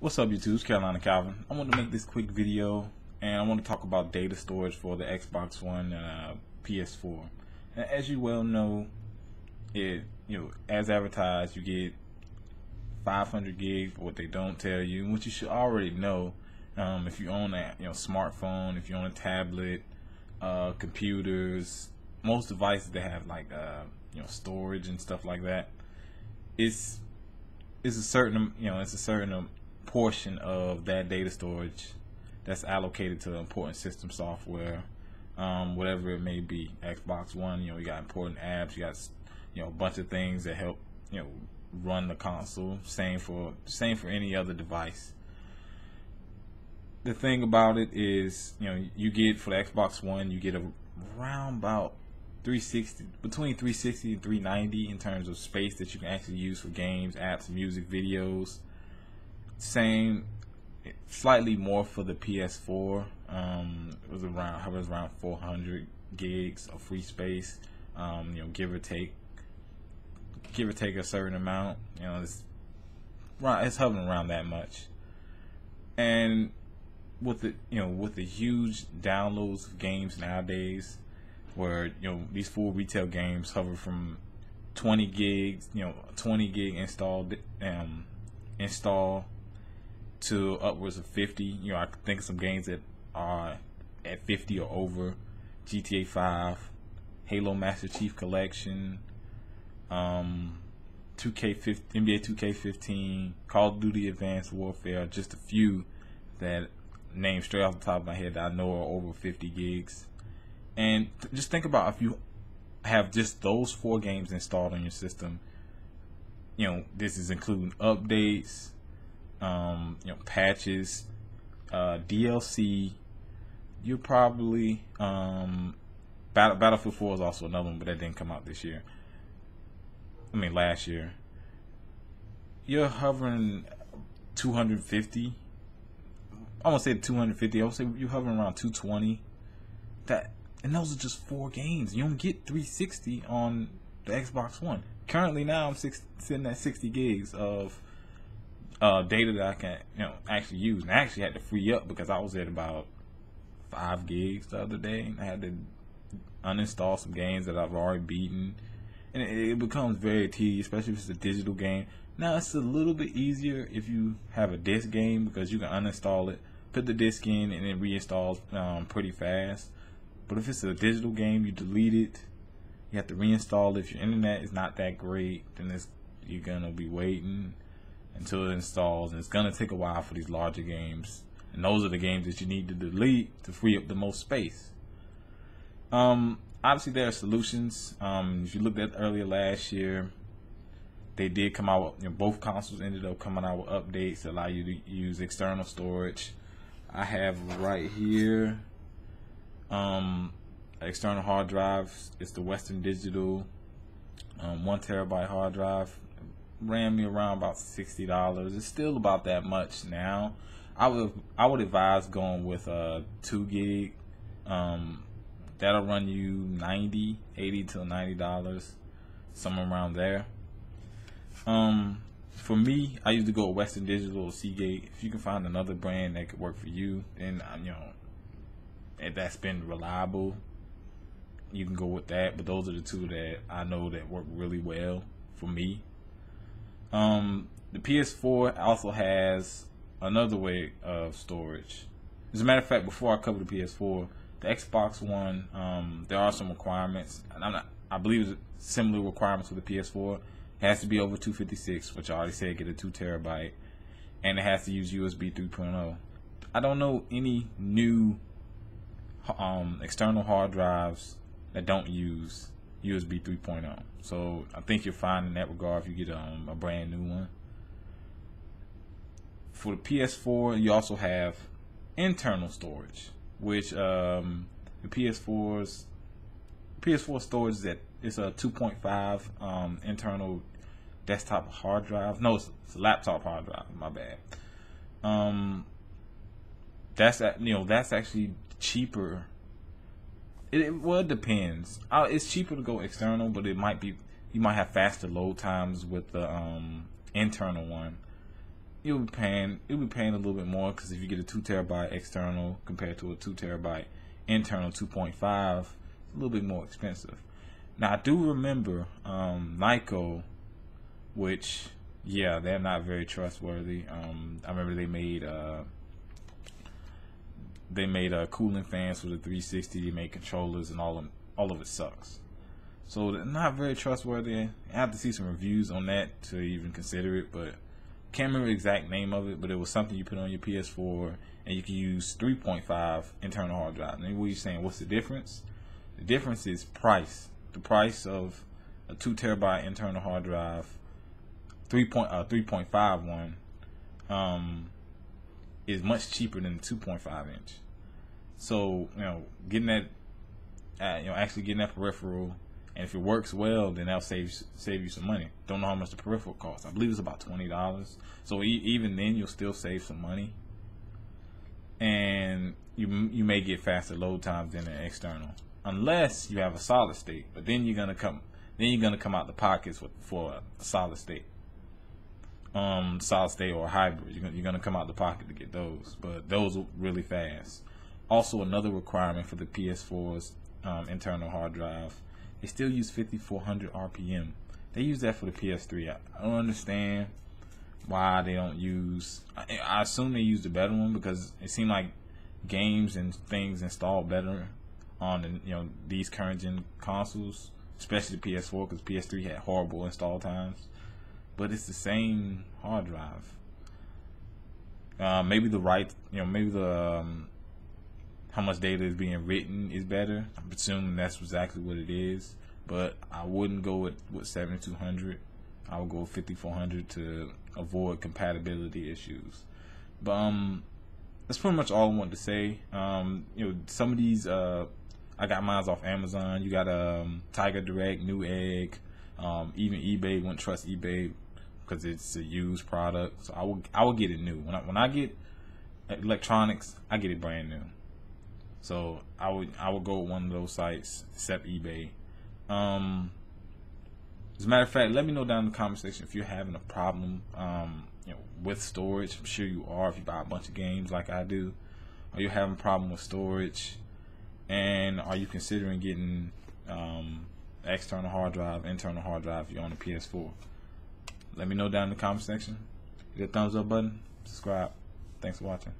What's up, YouTube? It's Carolina Calvin. I want to make this quick video, and I want to talk about data storage for the Xbox One and PS4. And as you well know, as advertised, you get 500 gigs. But what they don't tell you, and what you should already know, if you own a smartphone, if you own a tablet, computers, most devices that have like storage and stuff like that, it's a certain portion of that data storage that's allocated to important system software, whatever it may be. Xbox One, you got important apps, you got a bunch of things that help run the console. Same for any other device. The thing about it is, you get for the Xbox One, you get around about 360, between 360 and 390 in terms of space that you can actually use for games, apps, music, videos. Same, slightly more for the PS4. It was around 400 gigs of free space. Give or take a certain amount. It's hovering around that much. And with the huge downloads of games nowadays, where these full retail games hover from 20 gigs, 20 gig install to upwards of 50. I think of some games that are at 50 or over. GTA 5, Halo Master Chief Collection, NBA 2K15, Call of Duty Advanced Warfare, just a few that name straight off the top of my head that I know are over 50 gigs. And just think about if you have just those 4 games installed on your system. This is including updates, patches, DLC. You're probably Battlefield 4 is also another one, but that didn't come out this year. Last year. You're hovering 250. I won't say 250. I would say you're hovering around 220. And those are just 4 games. You don't get 360 on the Xbox One. Currently, now I'm sitting at 60 gigs of data that I can actually use. And I actually had to free up because I was at about 5 gigs the other day, and I had to uninstall some games that I've already beaten. And it becomes very tedious, especially if it's a digital game. Now it's a little bit easier if you have a disc game, because you can uninstall it, put the disc in, and it reinstalls pretty fast. But if it's a digital game, you delete it, you have to reinstall it. If your internet is not that great, then you're gonna be waiting until it installs, and it's gonna take a while for these larger games. And those are the games that you need to delete to free up the most space. Obviously there are solutions. If you looked at earlier last year, they did come out, both consoles ended up coming out with updates that allow you to use external storage. I have right here external hard drives. It's the Western Digital 1 terabyte hard drive. Ran me around about $60. It's still about that much now. I would advise going with 2 gig. That'll run you $80 to $90, somewhere around there. For me, I used to go with Western Digital or Seagate. If you can find another brand that could work for you, then and that's been reliable, you can go with that. But those are the 2 that I know that work really well for me. The PS4 also has another way of storage. As a matter of fact, before I cover the PS4, the Xbox One, there are some requirements, and I believe it's similar requirements for the PS4. It has to be over 256, which I already said, get a 2 terabyte, and it has to use USB 3.0. I don't know any new external hard drives that don't use USB 3.0. So I think you're fine in that regard if you get a brand new one. For the PS4, you also have internal storage, which the PS4 storage is a 2.5 internal desktop hard drive. No, it's a laptop hard drive. My bad. That's actually cheaper. Well, it depends. It's cheaper to go external, but you might have faster load times with the internal one. you'll be paying a little bit more, because if you get a 2 terabyte external compared to a 2 terabyte internal 2.5, it's a little bit more expensive. Now I do remember Nyko, which, yeah, they're not very trustworthy. I remember they made cooling fans for the 360. They made controllers, and all of it sucks. So they're not very trustworthy. I have to see some reviews on that to even consider it, but can't remember the exact name of it. But it was something you put on your PS4, and you can use 3.5 internal hard drive. And what you're saying, what's the difference? The difference is price. The price of a 2 terabyte internal hard drive, 3.5 one, is much cheaper than the 2.5 inch. So, getting that, actually getting that peripheral, and if it works well, then that'll save you some money. Don't know how much the peripheral costs. I believe it's about $20. So even then, you'll still save some money, and you may get faster load times than an external, unless you have a solid state. But then you're gonna come out the pockets for a solid state, or a hybrid. You're gonna come out the pocket to get those, but those are really fast. Also, another requirement for the PS4's internal hard drive, they still use 5400 RPM. They use that for the PS3. I don't understand why they don't use. I assume they use the better one, because it seemed like games and things install better on these current gen consoles, especially the PS4, because PS3 had horrible install times. But it's the same hard drive. Maybe how much data is being written is better. I'm assuming that's exactly what it is. But I wouldn't go with 7200. I would go with 5400 to avoid compatibility issues. But that's pretty much all I wanted to say. Some of these I got mine off Amazon. You got Tiger Direct, Newegg, even eBay. Wouldn't trust eBay because it's a used product. So I would get it new. When I get electronics, I get it brand new. So I would go with one of those sites, except eBay. As a matter of fact, let me know down in the comment section if you're having a problem with storage. I'm sure you are if you buy a bunch of games like I do. Are you having a problem with storage? And are you considering getting external hard drive, internal hard drive if you're on the PS4? Let me know down in the comment section. Hit the thumbs up button, subscribe. Thanks for watching.